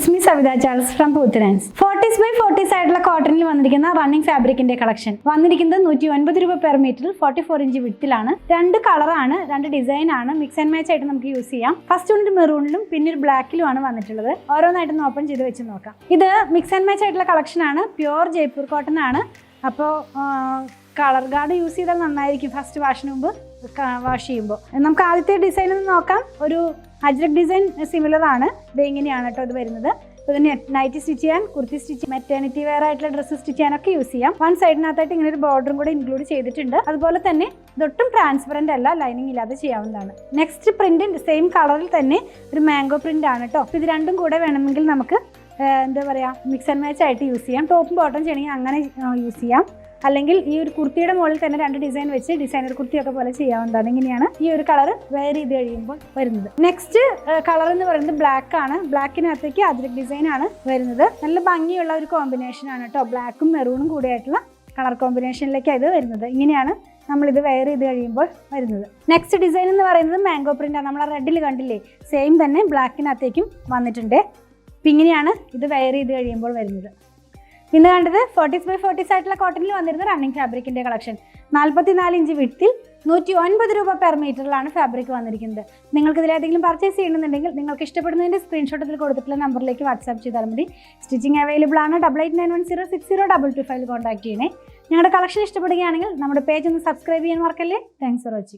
It's me Savitha Charles from പൂത്തനാൻസ്. 40s by 40s ആയിട്ടുള്ള കോട്ടണിൽ വന്നിരിക്കുന്ന റണ്ണിങ് ഫാബ്രിക്കിന്റെ കളക്ഷൻ വന്നിരിക്കുന്നത് 109 രൂപ പെർ മീറ്ററിൽ 44 ഇഞ്ച് വിത്തിലാണ്. രണ്ട് കളറാണ്, രണ്ട് ഡിസൈൻ ആണ്. മിക്സ് ആൻഡ് മാച്ച് ആയിട്ട് നമുക്ക് യൂസ് ചെയ്യാം. ഫസ്റ്റ് യൂണിറ്റ് മെറൂണിലും പിന്നെ ഒരു ബ്ലാക്കിലുമാണ് വന്നിട്ടുള്ളത്. ഓരോന്നായിട്ടൊന്ന് ഓപ്പൺ ചെയ്ത് വെച്ച് നോക്കാം. ഇത് മിക്സ് ആൻഡ് മാച്ച് ആയിട്ടുള്ള കളക്ഷൻ ആണ്. പ്യുവർ ജയ്പൂർ കോട്ടൺ ആണ്. അപ്പോൾ കളർ ഗാർഡ് യൂസ് ചെയ്താൽ നന്നായിരിക്കും ഫസ്റ്റ് വാഷിന് മുമ്പ് വാഷ് ചെയ്യുമ്പോൾ. നമുക്ക് ആദ്യത്തെ ഡിസൈൻ ഒന്ന് നോക്കാം. ഒരു അജ്രക് ഡിസൈൻ സിമിലർ ആണ്. ഇത് ഇങ്ങനെയാണ് കേട്ടോ ഇത് വരുന്നത്. ഇതിന് നൈറ്റ് സ്റ്റിച്ച് ചെയ്യാൻ, കുർത്തി സ്റ്റിച്ച്, മെറ്റേണിറ്റി വെയർ ആയിട്ടുള്ള ഡ്രസ്സ് സ്റ്റിച്ച് ചെയ്യാനൊക്കെ യൂസ് ചെയ്യാം. വൺ സൈഡിനകത്തായിട്ട് ഇങ്ങനെ ഒരു ബോർഡറും കൂടെ ഇൻക്ലൂഡ് ചെയ്തിട്ടുണ്ട്. അതുപോലെ തന്നെ ഇതൊട്ടും ട്രാൻസ്പെറന്റ് അല്ല, ലൈനിങ് ഇല്ലാതെ ചെയ്യാവുന്നതാണ്. നെക്സ്റ്റ് പ്രിന്റ് സെയിം കളറിൽ തന്നെ ഒരു മാംഗോ പ്രിന്റ് ആണ് കേട്ടോ. ഇത് രണ്ടും കൂടെ വേണമെങ്കിൽ നമുക്ക് എന്താ പറയുക, മിക്സ് ആൻഡ് മാച്ച് ആയിട്ട് യൂസ് ചെയ്യാം. ടോപ്പും ബോട്ടം ചെയ്യണമെങ്കിൽ അങ്ങനെ യൂസ് ചെയ്യാം. അല്ലെങ്കിൽ ഈ ഒരു കുർത്തിയുടെ മുകളിൽ തന്നെ രണ്ട് ഡിസൈൻ വെച്ച് ഡിസൈനർ കുർത്തിയൊക്കെ പോലെ ചെയ്യാവുന്നതാണ്. ഇങ്ങനെയാണ് ഈ ഒരു കളർ വെയർ ചെയ്ത് കഴിയുമ്പോൾ വരുന്നത്. നെക്സ്റ്റ് കളർ എന്ന് പറയുന്നത് ബ്ലാക്ക് ആണ്. ബ്ലാക്കിനകത്തേക്ക് അജ്രക് ഡിസൈൻ ആണ് വരുന്നത്. നല്ല ഭംഗിയുള്ള ഒരു കോമ്പിനേഷൻ ആണ് കേട്ടോ. ബ്ലാക്കും മെറൂണും കൂടിയായിട്ടുള്ള കളർ കോമ്പിനേഷനിലേക്കാണ് ഇത് വരുന്നത്. ഇങ്ങനെയാണ് നമ്മളിത് വെയർ ചെയ്ത് കഴിയുമ്പോൾ വരുന്നത്. നെക്സ്റ്റ് ഡിസൈൻ എന്ന് പറയുന്നത് മാംഗോ പ്രിന്റ് ആണ്. നമ്മൾ റെഡിൽ കണ്ടില്ലേ, സെയിം തന്നെ ബ്ലാക്കിനകത്തേക്കും വന്നിട്ടുണ്ട്. അപ്പം ഇങ്ങനെയാണ് ഇത് വെയർ ചെയ്ത് കഴിയുമ്പോൾ വരുന്നത്. ഇന്ന് കണ്ടത് 40s by 40s ആയിട്ടുള്ള കോട്ടണിൽ വന്നിരുന്ന റണ്ണിങ് ഫാബ്രിക്കിന്റെ കളക്ഷൻ. 44 ഇഞ്ച് വിത്തിൽ 109 രൂപ പെർ മീറ്ററിലാണ് ഫാബ്രിക് വന്നിരിക്കുന്നത്. നിങ്ങൾക്ക് ഇതിലേതെങ്കിലും പർച്ചേസ് ചെയ്യണമെന്നുണ്ടെങ്കിൽ നിങ്ങൾക്ക് ഇഷ്ടപ്പെടുന്നതിന്റെ സ്ക്രീൻഷോട്ട് ഇതിൽ കൊടുത്തിട്ടുള്ള നമ്പറിലേക്ക് വാട്സാപ്പ് ചെയ്താൽ മതി. സ്റ്റിച്ചിങ് അവൈലബിൾ ആണ്. 8891060225 കോൺടാക്ട് ചെയ്യണേ. ഞങ്ങളുടെ കളക്ഷൻ ഇഷ്ടപ്പെടുകയാണെങ്കിൽ നമ്മുടെ പേജ് ഒന്ന് സബ്സ്ക്രൈബ് ചെയ്യാൻ മറക്കല്ലേ. Thanks for watching.